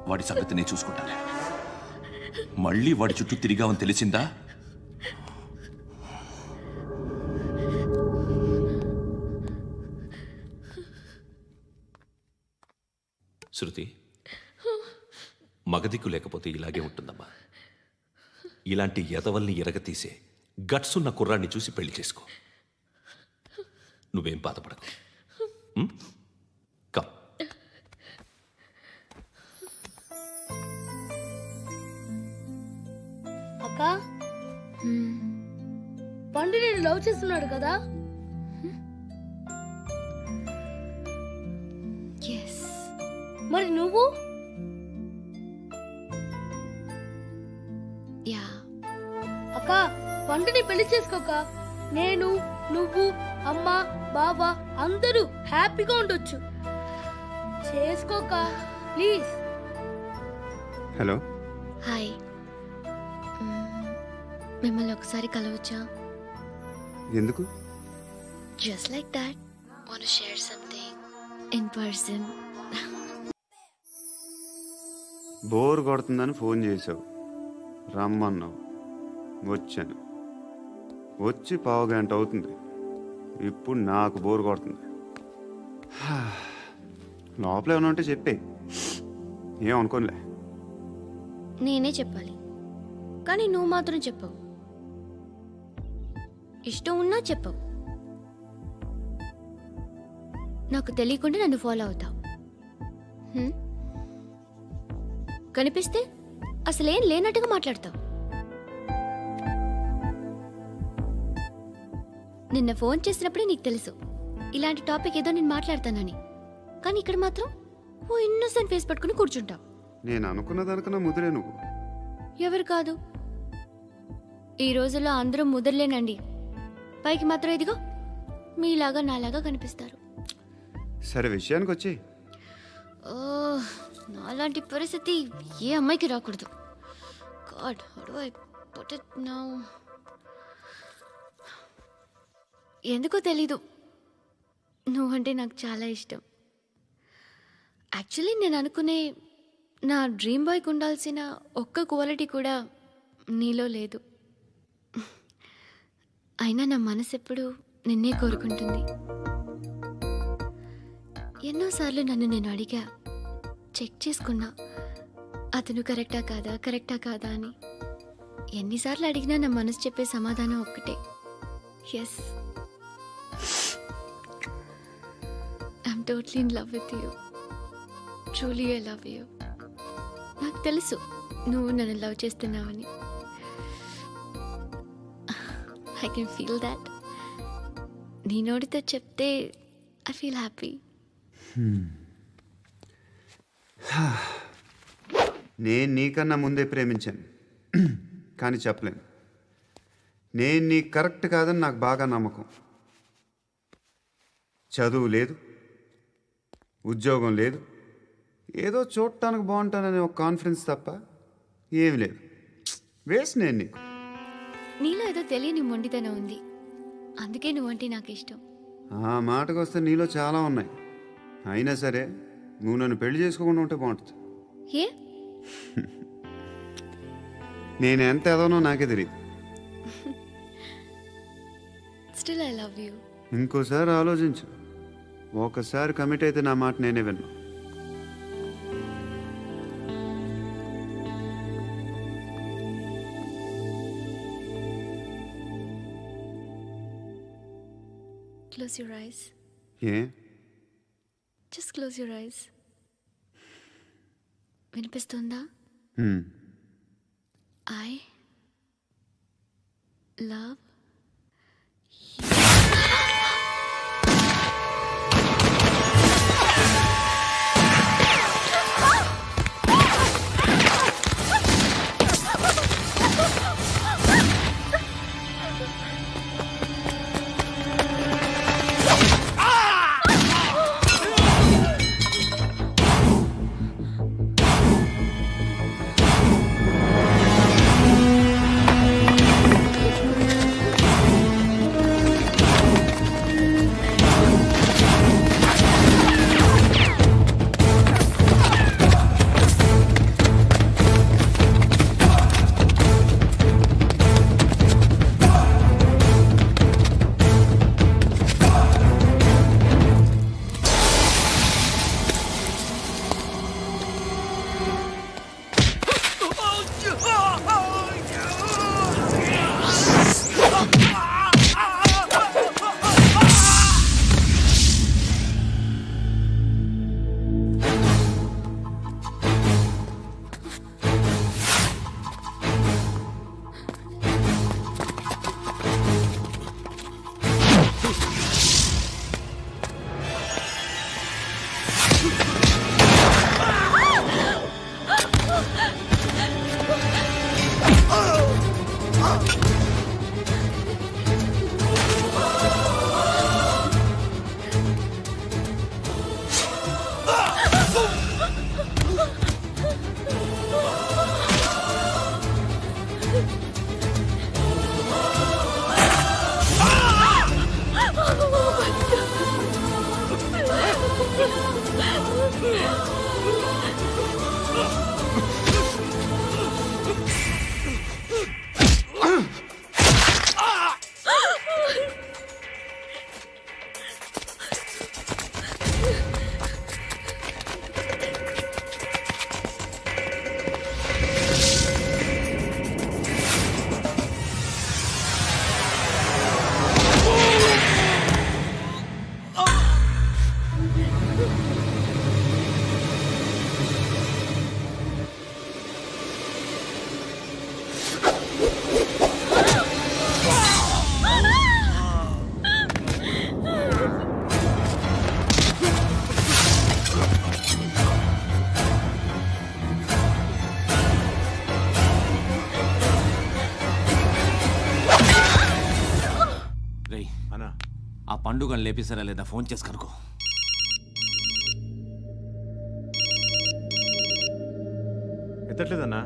వాడి సంగతి నేను చూసుకుంటానే. మళ్ళీ వాడి చుట్టూ తిరిగావని తెలిసిందా? శృతి, మగదిక్కు లేకపోతే ఇలాగే ఉంటుందమ్మా. ఇలాంటి ఎదవల్ని ఎరగతీసే గట్స్ ఉన్న కుర్రాన్ని చూసి పెళ్లి చేసుకో. నువ్వేం బాధపడకు. కమ్. అక్క, పండు నేను లవ్ చేస్తున్నాడు కదా? మరి నువ్వు? అక్క, పండుని పెళ్లి చేసుకోక నేను, నువ్వు, అమ్మ, బావ అందరూ హ్యాపీగా ఉండొచ్చు. చేసుకోక ప్లీజ్. Hello, hi. మిమ్మల్ని ఒకసారి కలవచ్చా? ఎందుకు? Just like that. Want to share something in person. Bore కొడుతుందని ఫోన్ చేసావు, రమ్మన్నావు, వచ్చాను. వచ్చి 1/2 గంట అవుతుంది. ఇప్పుడు నాకు బోర్ కొడుతుంది. లోపల ఏమైనా ఉంటే చెప్పే, ఏమనుకోనిలే. నేనే చెప్పాలి, కానీ నువ్వు మాత్రం చెప్పవు. ఇష్టం ఉన్నా చెప్పవు. నాకు తెలియకుండా నన్ను ఫాలో అవుతావు. కనిపిస్తే అసలేం లేనట్టుగా మాట్లాడతావు. నిన్న ఫోన్ చేసినప్పుడే నీకు తెలుసు ఇలాంటి టాపిక్ ఏదో నేను మాట్లాడతానని. కానీ ఇక్కడ మాత్రం ఓ ఇన్నోసెంట్ ఫేస్ పట్టుకుని కూర్చుంటావు. నేను అనుకున్న దానికన్నా ముదిరే నువ్వు. ఎవరు కాదు, ఈ రోజుల్లో అందరూ ముదరలేనండి. పైకి మాత్రం ఇదిగో మీలాగా నాలాగా కనిపిస్తారు. సరే విషయానికి వచ్చి. నాలాంటి పరిస్థితి ఏ అమ్మాయికి రాకూడదు. God, how do I put it now? ఎందుకో తెలీదు, నువ్వంటే నాకు చాలా ఇష్టం. యాక్చువల్లీ నేను అనుకునే నా డ్రీమ్ బాయ్కి ఉండాల్సిన ఒక్క క్వాలిటీ కూడా నీలో లేదు. అయినా నా మనసు ఎప్పుడు నిన్నే కోరుకుంటుంది. ఎన్నోసార్లు నన్ను నేను అడిగా, చెక్ చేసుకున్నా అతను కరెక్టా కాదా అని. ఎన్నిసార్లు అడిగినా నా మనసు చెప్పే సమాధానం ఒక్కటే, yes, I'm totally in love with you. Truly I love you. నాకు తెలుసు నువ్వు నన్ను లవ్ చేస్తున్నావని. I can feel that. నీ నోటితో చెప్తే ఐ ఫీల్ హ్యాపీ. నేను నీకన్నా ముందే ప్రేమించాను, కానీ చెప్పలేను. నేను నీకు కరెక్ట్ కాదని నాకు బాగా నమ్మకం. చదువు లేదు, ఉద్యోగం లేదు, ఏదో చూడటానికి బాగుంటాననే ఒక కాన్ఫిడెన్స్ తప్ప ఏమి లేదు. వేస్ట్ నేను నీకు. నీలో ఏదో తెలియని మొండితనం ఉంది, అందుకే నువ్వంటే నాకు ఇష్టం. ఆ మాటకు వస్తే నీలో చాలా ఉన్నాయి. అయినా సరే నువ్వు నన్ను పెళ్లి చేసుకోకుండా ఉంటే బాగుంటుంది. ఏ? నేను ఎంత ఎదవనో నాకే తెలియదు. Still I love you. ఇంకోసారి ఆలోచించు. ఒకసారి కమిట్ అయితే నా మాట నేనే విన్నా. Close your eyes. A? Just close your eyes. వినిపిస్తుందా? I love అన్నా ఆ పండుగను లేపేసారా లేదా ఫోన్ చేసి కనుకో. ఎత్తట్లేదన్నా.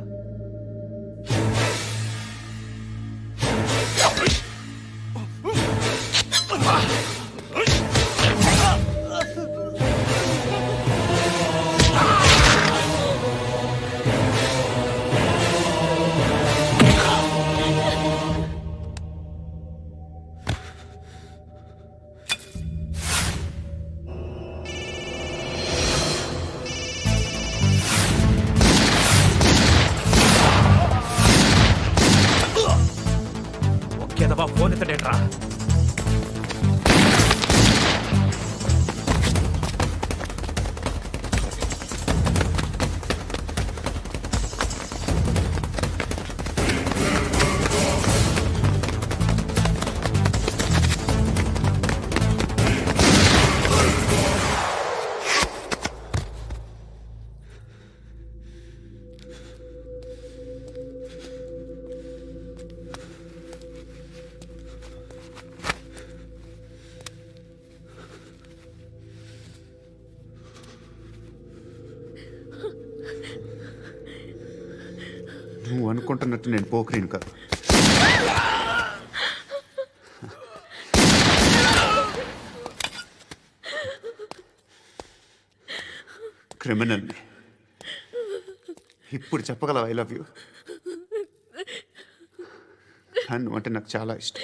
ఫోన్ ఎత్తడేట్రా. నువ్వు అనుకుంటున్నట్టు నేను పోకరీని కాదు. క్రిమినల్ని. ఇప్పుడు చెప్పగలవు ఐ లవ్ యూ. నువ్వు అంటే నాకు చాలా ఇష్టం.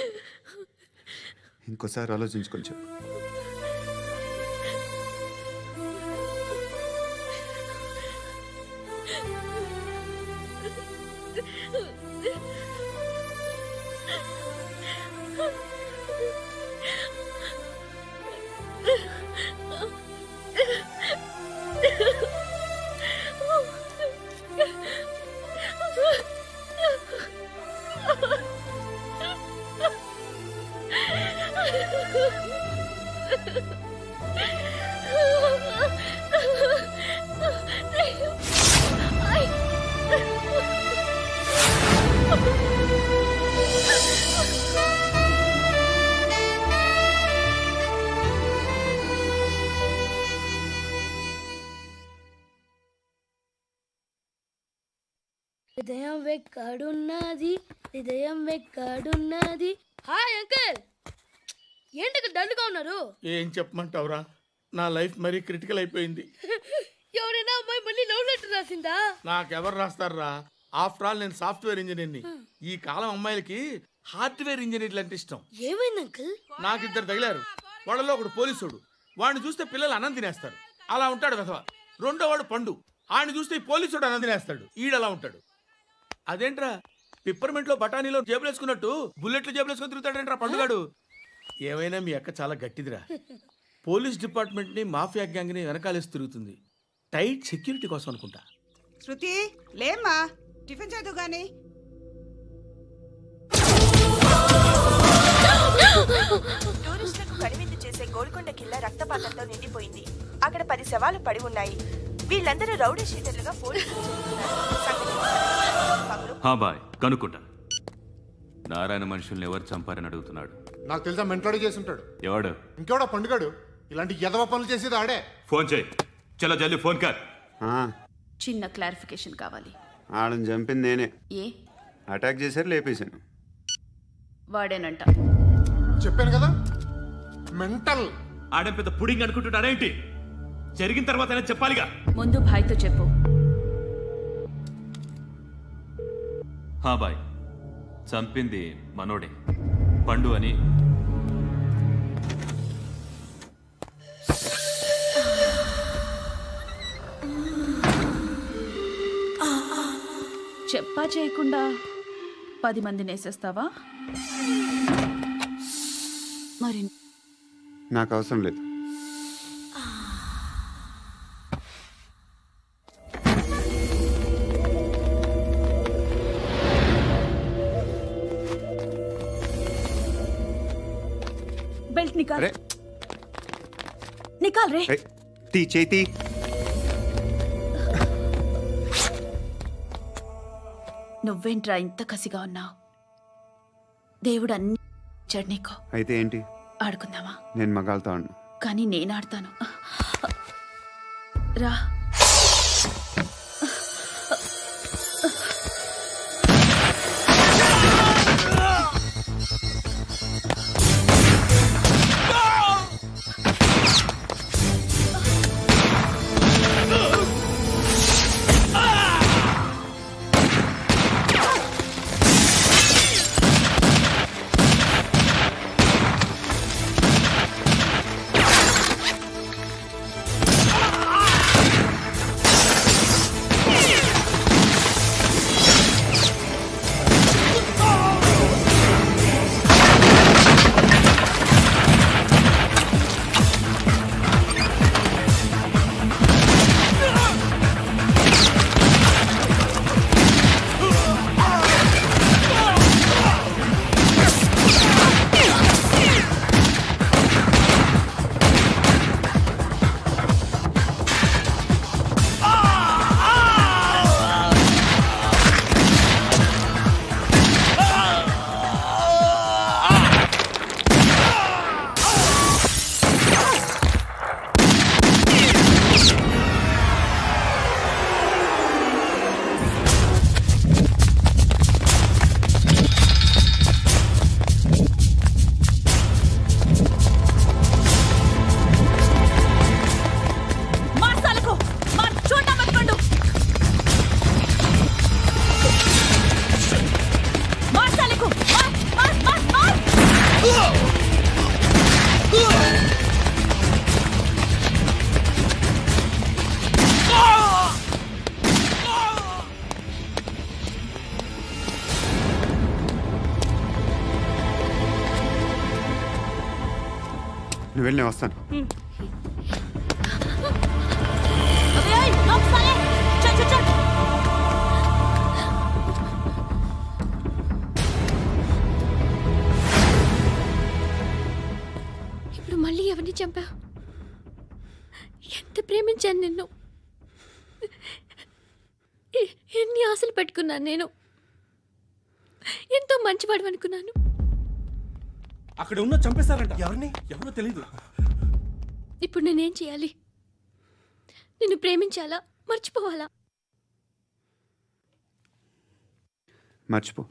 ఇంకోసారి ఆలోచించుకొని చెప్పు. హృదయం వెక్కడున్నది, హృదయం వెక్కడున్నది. హాయ్ అంకుల్, ఏంటి డల్గా ఉన్నారు? ఏం చెప్పమంటావురా, నా లైఫ్ మరీ క్రిటికల్ అయిపోయింది. ఎవరైనా అమ్మాయి మళ్ళీ లవ్ లెటర్ రాసిందా? నాకెవరు రాస్తారా? ఆఫ్టర్ ఆల్ నేను సాఫ్ట్వేర్ ఇంజనీర్ని. ఈ కాలం అమ్మాయిలకి హార్డ్వేర్ ఇంజనీర్లు అంటే ఇష్టం. ఏమైంది అంకుల్? నాకు ఇద్దరు తగిలారు. వాళ్ళలో ఒకడు పోలీసుడు. వాడిని చూస్తే పిల్లలు అన్నం తినేస్తారు, అలా ఉంటాడు వెధవ. రెండో వాడు పండు. ఆయన చూస్తే ఈ పోలీసుడు అన్నం తినేస్తాడు, ఈడలా ఉంటాడు. అదేంట్రా, పిప్పర్మెంట్లో బఠానీలో జేబులు వేసుకున్నట్టు బుల్లెట్లు జేబులు వేసుకుని తిరుగుతాడేంట్రా పండుగాడు. ఏమైనా మీ అక్క చాలా గట్టిదిరా. పోలీస్ డిపార్ట్మెంట్ని మాఫియా గ్యాంగ్ని వెనకాలేసి తిరుగుతుంది. టైట్ సెక్యూరిటీ కోసం అనుకుంటా. శృతి లేమ్మా, టిఫిన్ చేద్దు గాని. టూరిస్టులకు కనువిందు చేసే గోల్కొండ కిల్లా రక్తపాతంతో నిండిపోయింది. అక్కడ 10 శవాలు పడి ఉన్నాయి. వీళ్ళందరూ రౌడీ షీటర్లుగా పోలీసులు బాయ్ కనుక్కుంటా. నారాయణ మనుషుల్ని ఎవరు చంపారని అడుగుతున్నాడు. నాకు తెలుసా, మెంటోడి చేసి ఉంటాడు. ఎవడు? ఇంకెవడా పండుగాడు. ఇలాంటి ఎదవ పనులు చేసేది ఆడే. ఫోన్ చేయి. చలో జల్దీ ఫోన్ కర్. చిన్న క్లారిఫికేషన్ కావాలి. ఆడని చంపింది నేనే. ఏ అటాక్ చేశారు, లేపేశాను. వాడేనంట. చెప్పాను కదా, మెంటల్. ఆడే పెద్ద పుడింగ్ అనుకుంటున్నాడేంటి? జరిగిన తర్వాత అయినా చెప్పాలిగా. ముందు భాయ్తో చెప్పు. బాయ్, చంపింది మనోడే, పండు అని. చెప్పా చేయకుండా 10 మందిని వేసేస్తావా? మరి నాకు అవసరం లేదు. बेल्ट निकाल। निकाल रे। ती चेती। నువ్వేంట్రా ఇంత కసిగా ఉన్నావు? దేవుడు అన్ని ఇచ్చాడు నీకు. అయితే ఏంటి? ఆడుకుందామా? నేను మగాళ్ళతో ఆడను. కానీ నేను ఆడతాను. రా. నువ్వు వెళ్ళి నేను వస్తాను. ఇప్పుడు మళ్ళీ ఎవరిని చంపా? ఎంత ప్రేమించాను నిన్ను, ఎన్ని ఆశలు పెట్టుకున్నాను. నేను ఎంతో మంచివాడు అనుకున్నాను. అక్కడ ఉన్న చంపేస్తారంట. ఎవరిని? ఎవరో తెలీదు. ఇప్పుడు నేనేం చేయాలి? నిన్ను ప్రేమించాలా, మర్చిపోవాలా? మర్చిపో.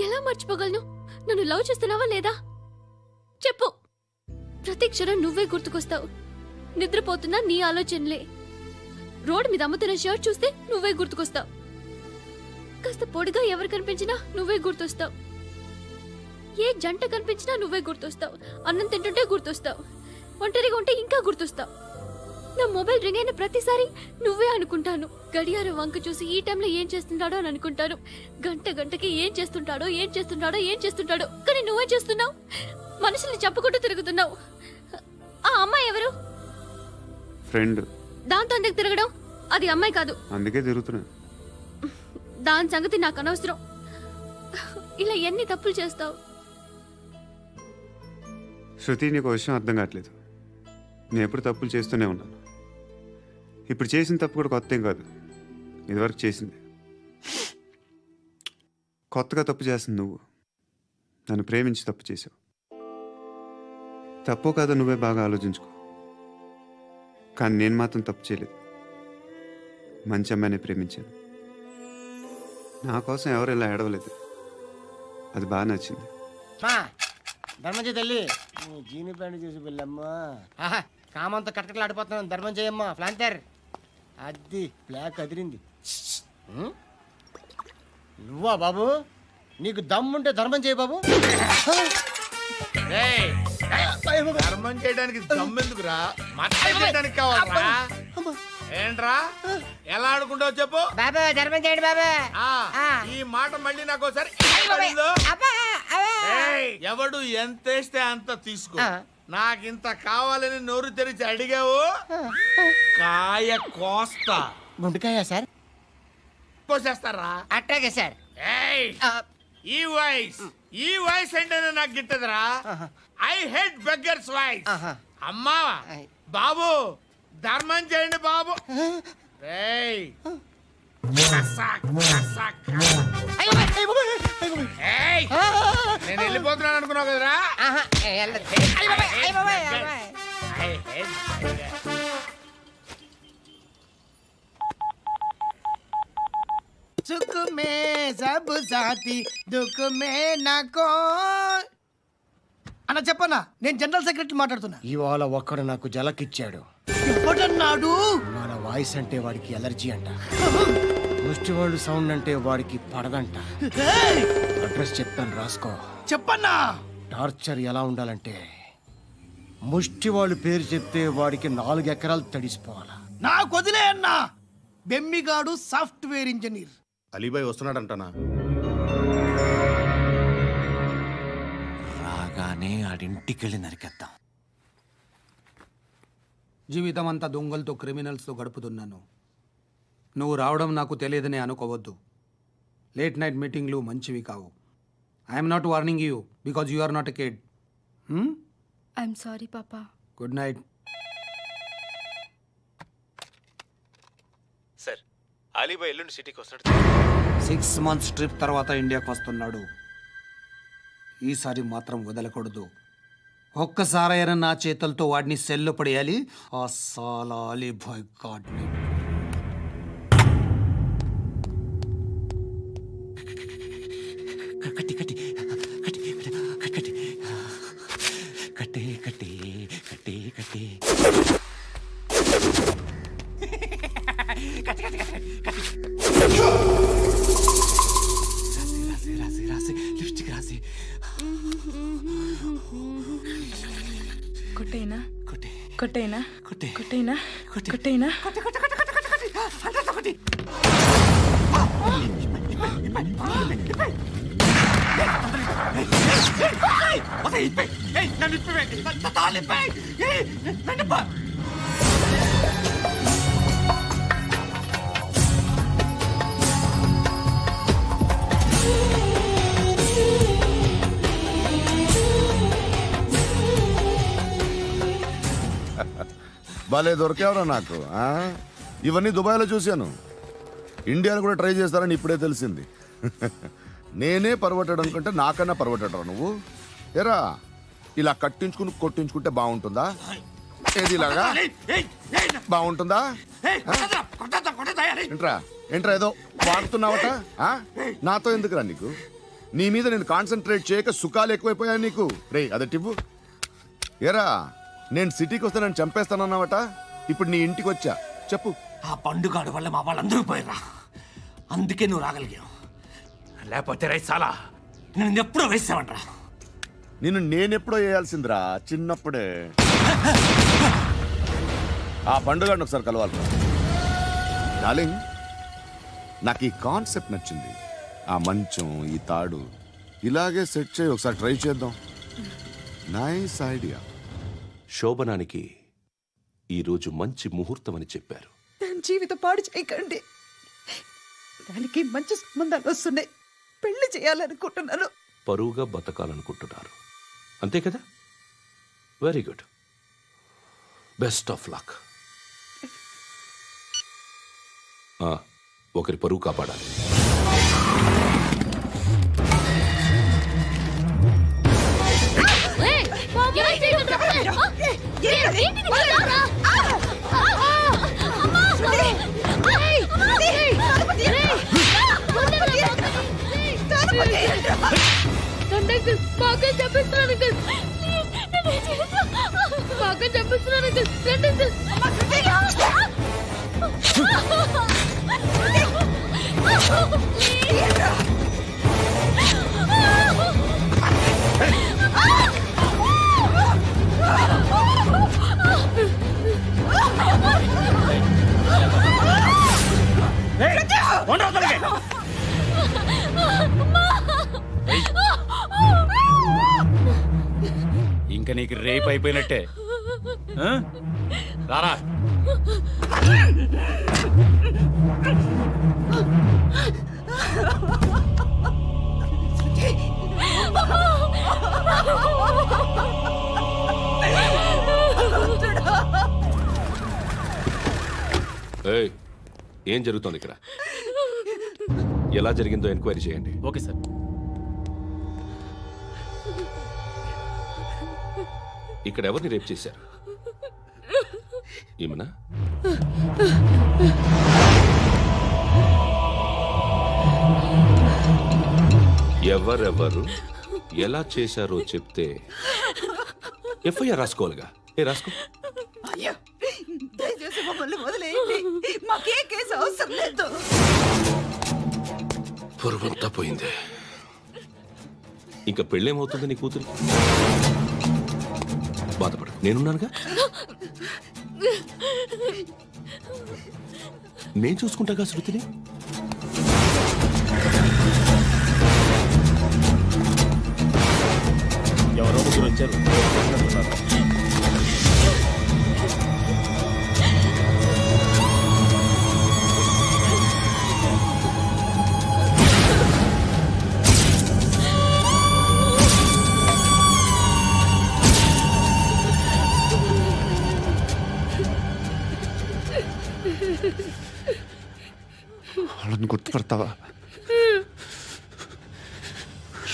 ఎలా మర్చిపోగలను? నన్ను లవ్ చేస్తున్నావా లేదా చెప్పు. ప్రతి క్షణం నువ్వే గుర్తుకొస్తావు. నిద్రపోతున్నా నీ ఆలోచనలే. రోడ్డు మీద అమ్ముతున్న షర్ట్ చూస్తే నువ్వే గుర్తుకొస్తావు. కాస్త పొడిగా ఎవరు కనిపించినా నువ్వే గుర్తొస్తావు. ఏ జంట కనిపించినా నువ్వే గుర్తొస్తావు. అన్నం తింటుంటే గుర్తొస్తావు. ఒంటరిగా ఉంటే ఇంకా గుర్తొస్తావు. నా మొబైల్ రింగ్ అయిన ప్రతిసారి నువ్వే అనుకుంటాను. గడియారం వంక చూసి ఈ టైంలో ఏం చేస్తుంటాడో అని అనుకుంటాను. గంట గంటకి ఏం చేస్తుంటాడో కానీ నువ్వే చేస్తున్నావు. మనుషుల్ని చంపుకుంటూ తిరుగుతున్నావు. ఆ అమ్మాయి ఎవరు? ఫ్రెండ్. దాంతో ఎందుకు తిరగడం? అది అమ్మాయి కాదు. అందుకే తిరుగుతున్నా. దాని సంగతి నాకు అనవసరం. ఇలా ఎన్ని తప్పులు చేస్తావు? శృతి, నీకు విషయం అర్థం కావట్లేదు. నేను ఎప్పుడు తప్పులు చేస్తూనే ఉన్నాను. ఇప్పుడు చేసిన తప్పు కూడా కొత్త ఏం కాదు. ఇదివరకు చేసింది. కొత్తగా తప్పు చేస్తుంది నువ్వు. నన్ను ప్రేమించి తప్పు చేసావు. తప్పో కాదో నువ్వే బాగా ఆలోచించుకో. కానీ నేను మాత్రం తప్పు చేయలేదు. మంచి అమ్మాయిని ప్రేమించాను. నా కోసం ఎవరు ఇలా ఏడవలేదు. అది బాగా నచ్చింది. ధర్మం తల్లి, జీని ప్యాంట్ చూసి వెళ్ళమ్మా. కామంతో కట్టకట్లు ఆడిపోతున్నాను. ధర్మం చేయమ్మా. ఫ్లాంటర్ అది బ్లాక్ అదిరింది. నువ్వా బాబు? నీకు దమ్ముంటే ధర్మం చేయి బాబు. ధర్మం చేయడానికి దమ్మెందుకురా? చేయడానికి కావాలరా? ఏంట్రా ఎలా ఆడుకుంటావు చెప్పు బాబా. ధర్మం చేయండి బాబా. ఈ మాట మళ్ళీ నాకు ఒకసారి ఎవడు ఎంత వేస్తే అంత తీసుకో. నాకింత కావాలని నోరు తెరిచి అడిగావు, కాయ కోస్తా. గుండెకాయ సార్? కోసేస్తారా? అట్టాగే సార్. ఈ వాయిస్ అంటేనే నాకు గిట్టదురా. I hate beggars voice. అమ్మా బాబు, ధర్మం చేయండి బాబు. నేను వెళ్ళిపోతున్నాను అనుకున్నావు కదరా? సుఖ మే సబ్ సాథీ దుఃఖ మే నాకో అన్న చెప్పన్నా, నేను జనరల్ సెక్రటరీ మాట్లాడుతున్నా. ఇవాళ ఒక్కడు నాకు జలకిచ్చాడు. ఎవడన్నాడు? మన వాయిస్ అంటే వాడికి ఎలర్జీ అంట, ముష్టి వాళ్ళు సౌండ్ అంటే వాడికి పడదంట. అడ్రస్ చెప్తాను, రాసుకో. చెప్పన్నా. టార్చర్ ఎలా ఉండాలంటే ముష్టి వాళ్ళు పేరు చెప్తే వాడికి 4 ఎకరాలు తడిసిపోవాలా. నాకు వదిలే అన్నా. బెమ్మిగాడు సాఫ్ట్వేర్ ఇంజనీర్. అలీబాయ్ వస్తున్నాడంటనా? రాగానే ఆడింటికెళ్ళి నరికేద్దాం. జీవితం అంతా దొంగలతో క్రిమినల్స్తో గడుపుతున్నాను. నువ్వు రావడం నాకు తెలియదని అనుకోవద్దు. లేట్ నైట్ మీటింగ్లు మంచివి కావు. I'm not warning you because you are not a kid. I'm sorry papa. Good night. Sir, Alibhai ఎల్లుండి సిటీకి వస్తాడు. 6 months ట్రిప్ తర్వాత ఇండియాకి వస్తున్నాడు. ఈసారి మాత్రం వదలకూడదు. ఒక్కసారైనా నా చేతులతో వాడిని సెల్లో పడేయాలి. ఆ సాలా అలీబాయ్ గాడ్ని. కట్టి కట్టి కట్టి కట్టి కట్టి కట్టి కట్టి కట్టి రాసి రాసి లిప్స్టిక్ రాసి కొట్టేనా కొట్టేనా కొట్టేనా కొట్టేనా భలే దొరికేవరా నాకు. ఇవన్నీ దుబాయ్లో చూశాను. ఇండియాలో కూడా ట్రై చేస్తారని ఇప్పుడే తెలిసింది. నేనే పర్వటాడు అనుకుంటే నాకన్నా పర్వటాడు నువ్వు. ఎరా ఇలా కట్టించుకుని కొట్టించుకుంటే బాగుంటుందా? ఏది ఇలాగా బాగుంటుందా? ఏంట్రా ఏంట్రా ఏదో వాడుతున్నావట? నాతో ఎందుకురా నీకు? నీ మీద నేను కాన్సన్ట్రేట్ చేయక సుఖాలు ఎక్కువైపోయాయి నీకు. రే అదటివ్వు. ఎరా నేను సిటీకి వస్తే నన్ను చంపేస్తానన్నావట. ఇప్పుడు నీ ఇంటికి వచ్చా. చెప్పు. ఆ పండుగాడు వల్ల మా వాళ్ళందరూ పోయిరా. అందుకే నువ్వు రాగలిగావు. లేకపోతే రైసాలా నేను ఎప్పుడో వేసావంట్రా. నిన్ను నేనెప్పుడో వేయాల్సిందిరా చిన్నప్పుడే. ఆ పండుగాడిని ఒకసారి కలవాలి. డార్లింగ్, నాకు ఈ కాన్సెప్ట్ నచ్చింది. ఆ మంచం, ఈ తాడు ఇలాగే సెట్ చేయి. ఒకసారి ట్రై చేద్దాం. Nice idea. శోభనానికి ఈరోజు మంచి ముహూర్తం అని చెప్పారు. దాని జీవితం పాడు చేయకండి. దానికి మంచి సంబంధాలు వస్తున్నాయి. పెళ్లి చేయాలనుకుంటున్నాను. పరువుగా బతకాలనుకుంటున్నారు అంతే కదా? Very good. Best of luck. ఒకరి పరువు కాపాడాలి. ఇంకా నీకు రేపు అయిపోయినట్టే. రారా. ఏం జరుగుతోంది ఇక్కడ? ఎలా జరిగిందో ఎంక్వైరీ చేయండి. Okay sir. ఇక్కడ ఎవరిని రేప్ చేశారు? ఈమెనా? ఎవరెవరు ఎలా చేశారో చెప్తే ఎఫ్ఐఆర్ రాసుకోవాలిగా. రాసుకో. అయ్యో, దయచేసి మమ్మల్ని వదిలేయండి. మాకే కేసు అవసరం లేదు. పొరువంతా పోయింది. ఇంకా పెళ్ళేమవుతుంది నీ కూతురు? బాధపడు, నేనున్నానుగా. నేను చూసుకుంటాగా శృతిని. ఎవరో ముగ్గురు వచ్చారు. వాళ్ళని గుర్తుపడతావా?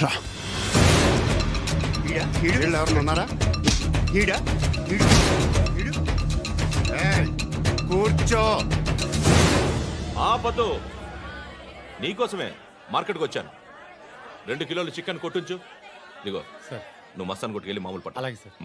రా. వీళ్ళు ఎవరు ఉన్నారా? కూర్చో. ఆపద్దు, నీకోసమే మార్కెట్కి వచ్చాను. 2 కిలోలు చికెన్ కొట్టుంచు. ఇదిగో నువ్వు మస్తాన్ కొట్టుకెళ్ళి మామూలు పట్టు. అలాగే సార్.